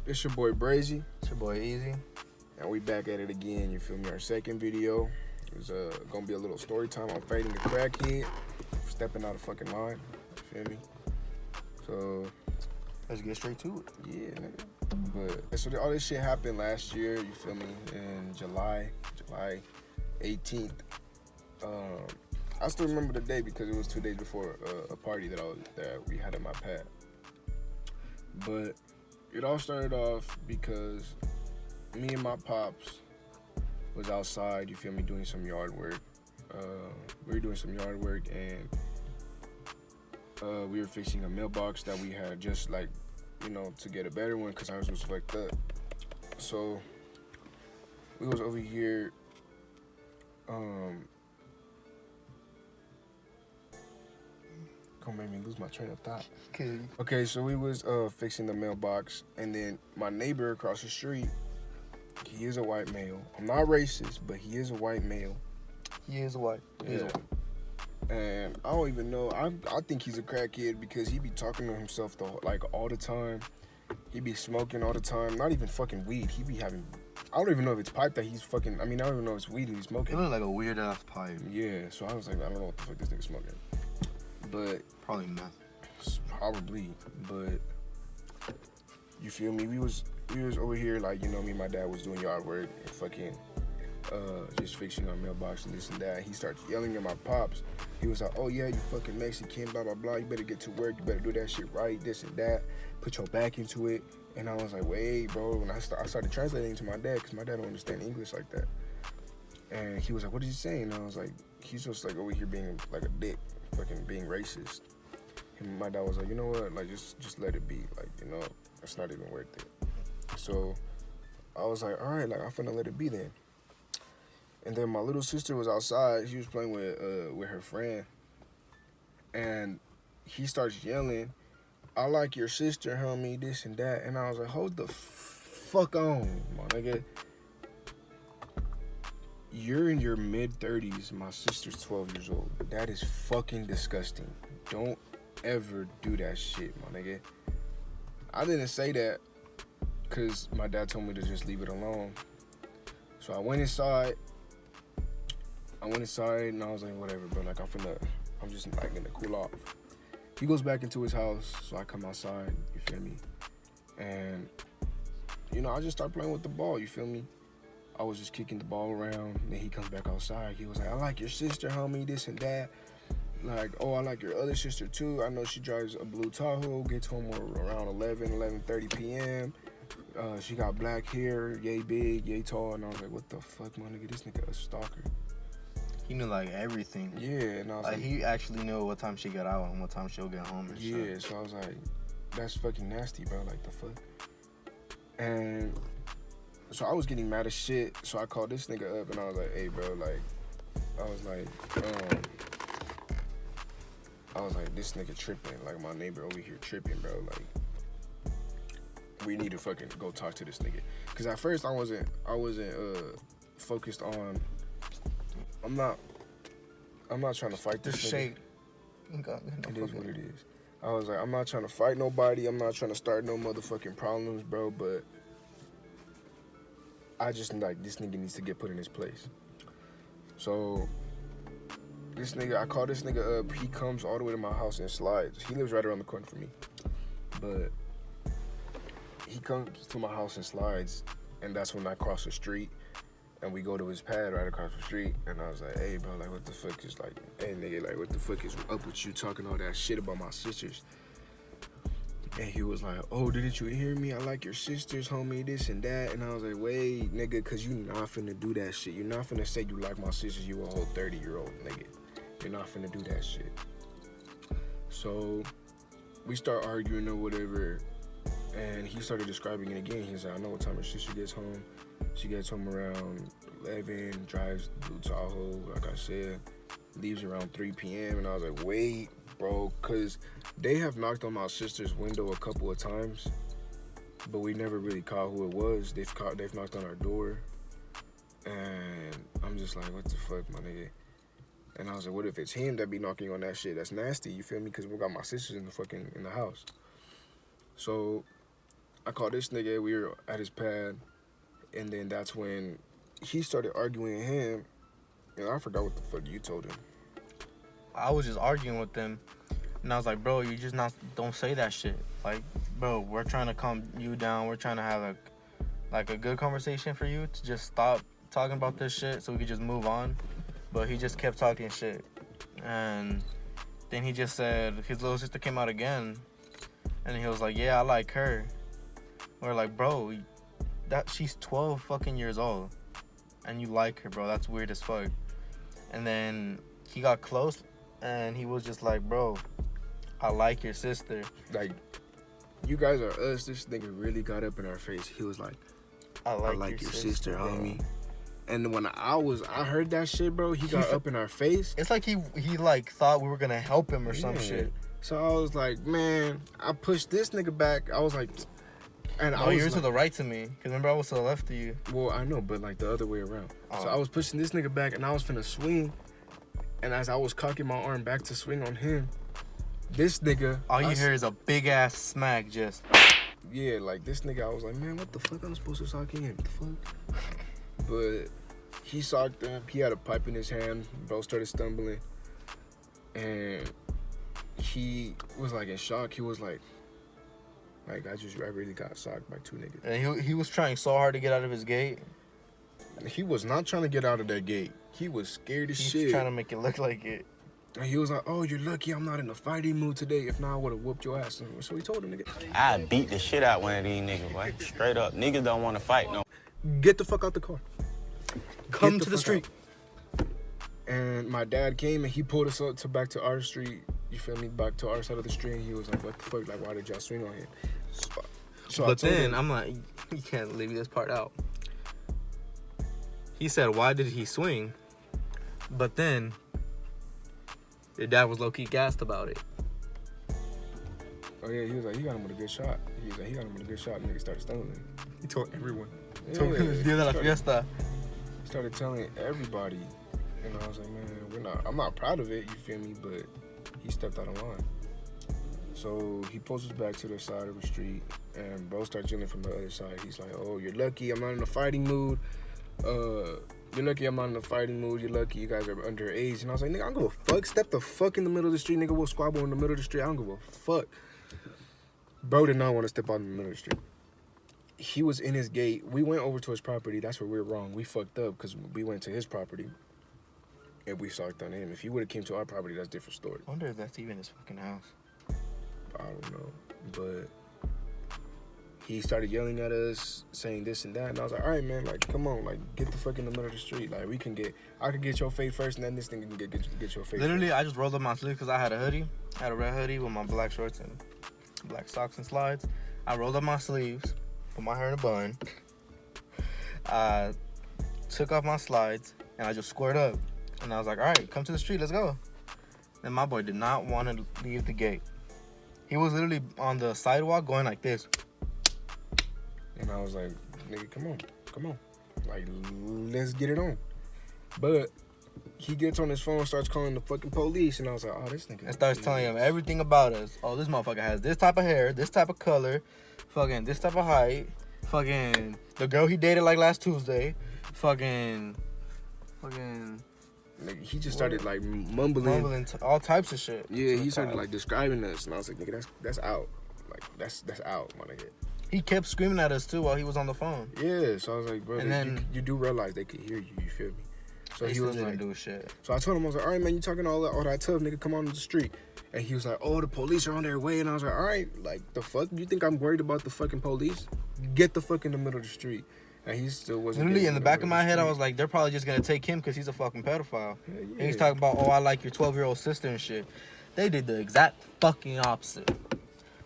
It's your boy Brazy. It's your boy Easy. And we back at it again, you feel me? Our second video is gonna be a little story time on fighting the crackhead, stepping out of fucking line, you feel me? So, let's get straight to it. Yeah, nigga. But, so all this shit happened last year, you feel me? In July 18th. I still remember the day because it was 2 days before a party that we had at my pad. But it all started off because me and my pops was outside, you feel me, doing some yard work. We were doing some yard work and we were fixing a mailbox that we had just like, you know, to get a better one because ours was fucked up. So we was over here gonna make me lose my train of thought. Okay, so we was fixing the mailbox, and then my neighbor across the street, he is a white male. I'm not racist, but he is a white male. He is white. Yeah. And I don't even know. I think he's a crackhead because he be talking to himself all the time. He be smoking all the time. Not even fucking weed. He be having. I don't even know if it's pipe that he's fucking. I mean, I don't even know if it's weed he's smoking. It looked like a weird ass pipe. Yeah. So I was like, I don't know what the fuck this nigga's smoking. But probably meth. Probably, but you feel me? We was over here like, you know, me and my dad was doing yard work and fucking just fixing our mailbox and this and that. He starts yelling at my pops. He was like, "Oh yeah, you fucking Mexican, blah blah blah. You better get to work. You better do that shit right. This and that. Put your back into it." And I was like, "Wait, bro." And I started translating to my dad because my dad don't understand English like that. And he was like, "What is he saying?" And I was like, "He's just like over here being like a dick, fucking being racist." And my dad was like, "You know what? Like, just let it be. Like, you know, it's not even worth it." So I was like, "All right, like I'm finna let it be then." And then my little sister was outside. She was playing with her friend, and he starts yelling, "I like your sister, homie, this and that." And I was like, "Hold the fuck on, my nigga. You're in your mid-30s. My sister's 12 years old. That is fucking disgusting. Don't ever do that shit, my nigga." I didn't say that because my dad told me to just leave it alone. So I went inside and I was like, whatever, bro. Like, I'm just like gonna cool off. He goes back into his house, so I come outside, you feel me? And, you know, I just start playing with the ball, you feel me? I was just kicking the ball around, and then he comes back outside. He was like, "I like your sister, homie, this and that. Like, oh, I like your other sister too. I know she drives a blue Tahoe, gets home around 11:30 p.m. She got black hair, yay big, yay tall." And I was like, "What the fuck, my nigga? This nigga a stalker." He knew like everything. Yeah, and I was like, he actually knew what time she got out and what time she'll get home and shit. Yeah, so I was like, that's fucking nasty, bro. Like, the fuck? And so I was getting mad as shit. So I called this nigga up and I was like, "Hey, bro, like," I was like, "This nigga tripping. Like, my neighbor over here tripping, bro. Like, we need to fucking go talk to this nigga." Because at first I wasn't focused on. I'm not trying to fight this nigga. Shade. It is what it is. I was like, I'm not trying to fight nobody. I'm not trying to start no motherfucking problems, bro. But I just like, this nigga needs to get put in his place. So I call this nigga up. He comes all the way to my house and slides. He lives right around the corner from me. But he comes to my house and slides, and that's when I cross the street. And we go to his pad right across the street. And I was like, "Hey, bro, like, what the fuck is, like, hey, nigga, like, what the fuck is up with you talking all that shit about my sisters?" And he was like, "Oh, didn't you hear me? I like your sisters, homie, this and that." And I was like, "Wait, nigga, because you not finna do that shit. You're not finna say you like my sisters. You a whole 30-year-old, nigga. You're not finna do that shit." So we start arguing or whatever. And he started describing it again. He's like, "I know what time your sister gets home. She gets home around 11, drives blue Tahoe, like I said, leaves around 3 p.m. And I was like, "Wait, bro," because they have knocked on my sister's window a couple of times, but we never really caught who it was. They've knocked on our door, and I'm just like, what the fuck, my nigga? And I was like, what if it's him that be knocking on that shit? That's nasty, you feel me? Because we got my sisters in the house. So I called this nigga. We were at his pad, and then that's when he started arguing with him. And I forgot what the fuck you told him. I was just arguing with them, and I was like, bro, you just don't say that shit. Like, bro, we're trying to calm you down. We're trying to have a good conversation for you to just stop talking about this shit so we could just move on. But he just kept talking shit, and then he just said his little sister came out again, and he was like, yeah, I like her. We're like, bro, she's 12 fucking years old, and you like her, bro. That's weird as fuck. And then he got close, and he was just like, bro, I like your sister. Like, you guys are us. This nigga really got up in our face. He was like, I like your sister, homie. And when I heard that shit, bro, he got up in our face. It's like he like thought we were gonna help him or some shit. So I was like, man, I pushed this nigga back. I was like, and no, you were to the right to me. Cause remember I was to the left of you. Well, I know, but like the other way around. So I was pushing this nigga back, and I was finna swing. And as I was cocking my arm back to swing on him, this nigga. All you hear is a big ass smack, just. Yeah, like this nigga, I was like, man, what the fuck? I'm supposed to sock him? What the fuck? But he socked him. He had a pipe in his hand. Bro started stumbling, and he was like in shock. He was like I really got socked by two niggas. And he was trying so hard to get out of his gate. He was not trying to get out of that gate. He was scared as shit. He's trying to make it look like it. And he was like, oh, you're lucky I'm not in a fighting mood today. If not, I would have whooped your ass. So he told him, nigga, I beat the shit out one of these niggas, boy. Straight up. Niggas don't want to fight no. Get the fuck out the car. Come to the street. Out. And my dad came and he pulled us up back to our street. You feel me? Back to our side of the street. And he was like, what the fuck? Like, why did y'all swing on him? So but then I'm like, you can't leave this part out. He said, why did he swing? But then your dad was low-key gassed about it. Oh yeah, he was like, he got him with a good shot. He was like, he got him with a good shot. And nigga started stumbling. He told everyone. Yeah, Told him the Dia de la Fiesta. Started telling everybody. And I was like, man, I'm not proud of it, you feel me? But he stepped out of line. So he pulls us back to the side of the street, and bro starts yelling from the other side. He's like, oh, you're lucky I'm not in a fighting mood. You're lucky I'm not in a fighting mood. You're lucky you guys are underage. And I was like, nigga, I don't give a fuck. Step the fuck in the middle of the street, nigga. We'll squabble in the middle of the street. I don't give a fuck. Bro did not want to step out in the middle of the street. He was in his gate. We went over to his property. That's where we were wrong. We fucked up because we went to his property and we socked on him. If he would have came to our property, that's a different story. I wonder if that's even his fucking house. I don't know, but he started yelling at us, saying this and that, and I was like, all right, man, like, come on, like, get the fuck in the middle of the street. Like, I could get your face first, and then this thing can get your face Literally, first. I just rolled up my sleeve because I had a hoodie. I had a red hoodie with my black shorts and black socks and slides. I rolled up my sleeves, put my hair in a bun. I took off my slides, and I just squared up. And I was like, all right, come to the street, let's go. And my boy did not want to leave the gate. He was literally on the sidewalk going like this. And I was like, nigga, come on. Like, let's get it on. But he gets on his phone, starts calling the fucking police, and I was like, oh, this nigga. And starts telling him everything about us. Oh, this motherfucker has this type of hair, this type of color, fucking this type of height, fucking the girl he dated like last Tuesday, fucking. Nigga, he just started like mumbling all types of shit. Yeah, he started like describing us, and I was like, nigga, that's out. Like that's out, my nigga. He kept screaming at us too while he was on the phone. Yeah, so I was like, bro, and then, you do realize they could hear you. You feel me? So he was like, do shit. So I told him, I was like, all right, man, you talking all that tough, nigga, come on the street. And he was like, oh, the police are on their way. And I was like, all right, like the fuck, you think I'm worried about the fucking police? Get the fuck in the middle of the street. And he still wasn't. Literally, in the back of my head, I was like, they're probably just gonna take him because he's a fucking pedophile. Yeah. And he's talking about, oh, I like your 12-year-old sister and shit. They did the exact fucking opposite.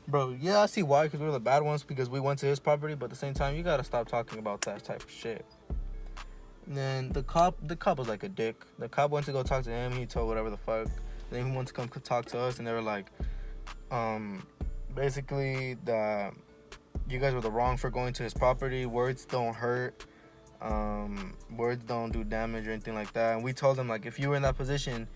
Bro, yeah, I see why, because we're the bad ones, because we went to his property, but at the same time, you gotta stop talking about that type of shit. And then the cop was like a dick. The cop went to go talk to him, he told whatever the fuck. Then he went to come talk to us, and they were like, basically, that you guys were the wrong for going to his property. Words don't hurt. Words don't do damage or anything like that. And we told him, like, if you were in that position,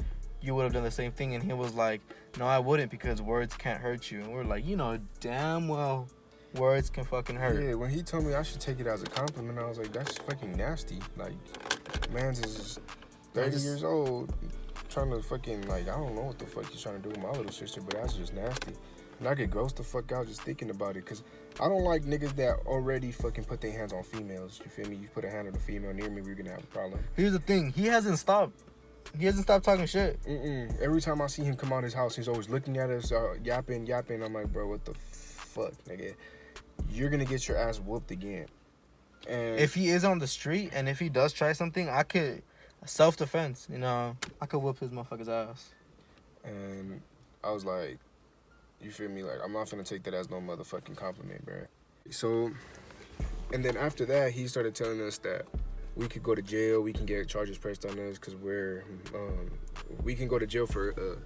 you would have done the same thing. And he was like, no, I wouldn't, because words can't hurt you. And we're like, you know damn well Words can fucking hurt. Yeah, when he told me I should take it as a compliment, I was like, that's fucking nasty. Like, man's is 30 years old, trying to fucking, like, I don't know what the fuck he's trying to do with my little sister, but that's just nasty. And I get grossed the fuck out just thinking about it, because I don't like niggas that already fucking put their hands on females. You feel me? You put a hand on a female near me, we're gonna have a problem. Here's the thing. He hasn't stopped. He hasn't stopped talking shit. Every time I see him come out his house, he's always looking at us, yapping. I'm like, bro, what the fuck, nigga? You're gonna get your ass whooped again. And if he is on the street and if he does try something, I could self-defense. You know, I could whoop his motherfucker's ass. And I was like, you feel me? Like, I'm not gonna take that as no motherfucking compliment, bro. So, and then after that, he started telling us that we could go to jail. We can get charges pressed on us because we can go to jail for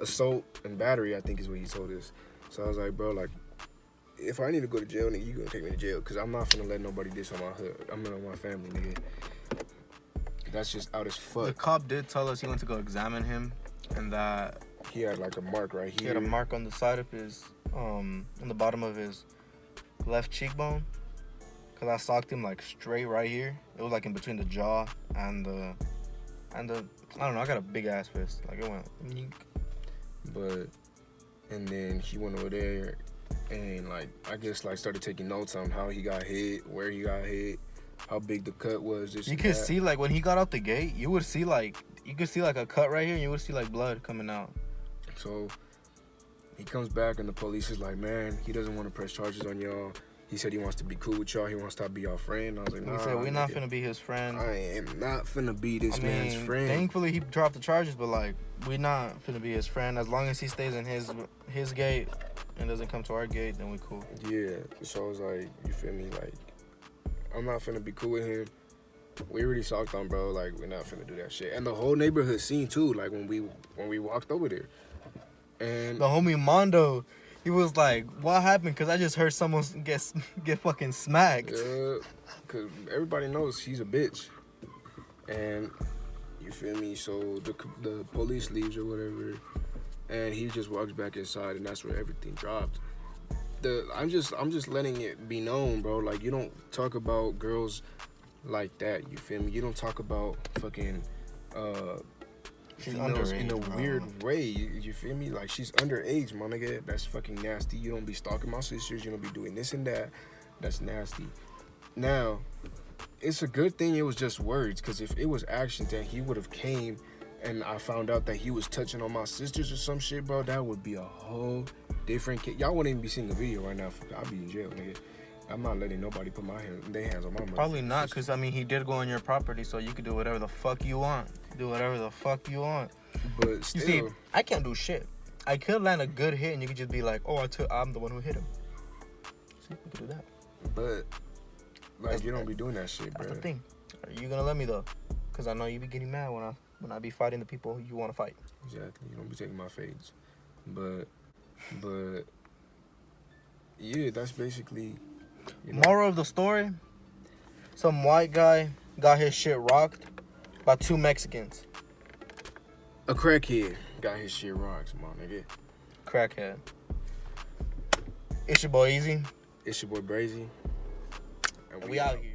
assault and battery, I think is what he told us. So I was like, bro, like, if I need to go to jail, nigga, you gonna take me to jail, because I'm not finna let nobody diss on my hood. I'm on my family, nigga. That's just out as fuck. The cop did tell us he went to go examine him, and that he had like a mark right here. He had a mark on the side of his, on the bottom of his left cheekbone. Cause I socked him like straight right here. It was like in between the jaw and the, I don't know. I got a big ass fist. Like it went. But, and then he went over there, and like I guess like started taking notes on how he got hit, where he got hit, how big the cut was. You could see like when he got out the gate, you could see like a cut right here, and you would see like blood coming out. So he comes back, and the police is like, man, he doesn't want to press charges on y'all. He said he wants to be cool with y'all. He wants to be y'all friend. I was like, nah. He said, we're not finna be his friend. I am not finna be this man's friend. Thankfully, he dropped the charges, but, like, we're not finna be his friend. As long as he stays in his gate and doesn't come to our gate, then we cool. Yeah. So I was like, you feel me? Like, I'm not finna be cool with him. We already socked on, bro. Like, we're not finna do that shit. And the whole neighborhood seen, too, like, when we walked over there. And the homie Mondo, he was like, what happened? Because I just heard someone get fucking smacked. Yeah, because everybody knows he's a bitch. And, you feel me? So the police leaves or whatever, and he just walks back inside, and that's where everything dropped. I'm just letting it be known, bro. Like, you don't talk about girls like that, you feel me? You don't talk about fucking females in a weird way, you feel me? Like, she's underage, my nigga. That's fucking nasty. You don't be stalking my sisters. You don't be doing this and that. That's nasty. Now, it's a good thing it was just words, because if it was action, then he would have came and I found out that he was touching on my sisters or some shit, bro. That would be a whole different case. Y'all wouldn't even be seeing a video right now. I'd be in jail, nigga. I'm not letting nobody put their hands on my mother. Probably not, because, I mean, he did go on your property, so you could do whatever the fuck you want. Do whatever the fuck you want. But still, you see, I can't do shit. I could land a good hit, and you could just be like, oh, I'm the one who hit him. See, we could do that. But, like, you don't be doing that shit, bro. That's the thing. Are you gonna let me, though? Because I know you be getting mad when I be fighting the people you want to fight. Exactly. You don't be taking my fades. But, yeah, that's basically... Moral of the story, some white guy got his shit rocked by 2 Mexicans. A crackhead got his shit rocked, my nigga. Crackhead. It's your boy Easy. It's your boy Brazy. And we out here.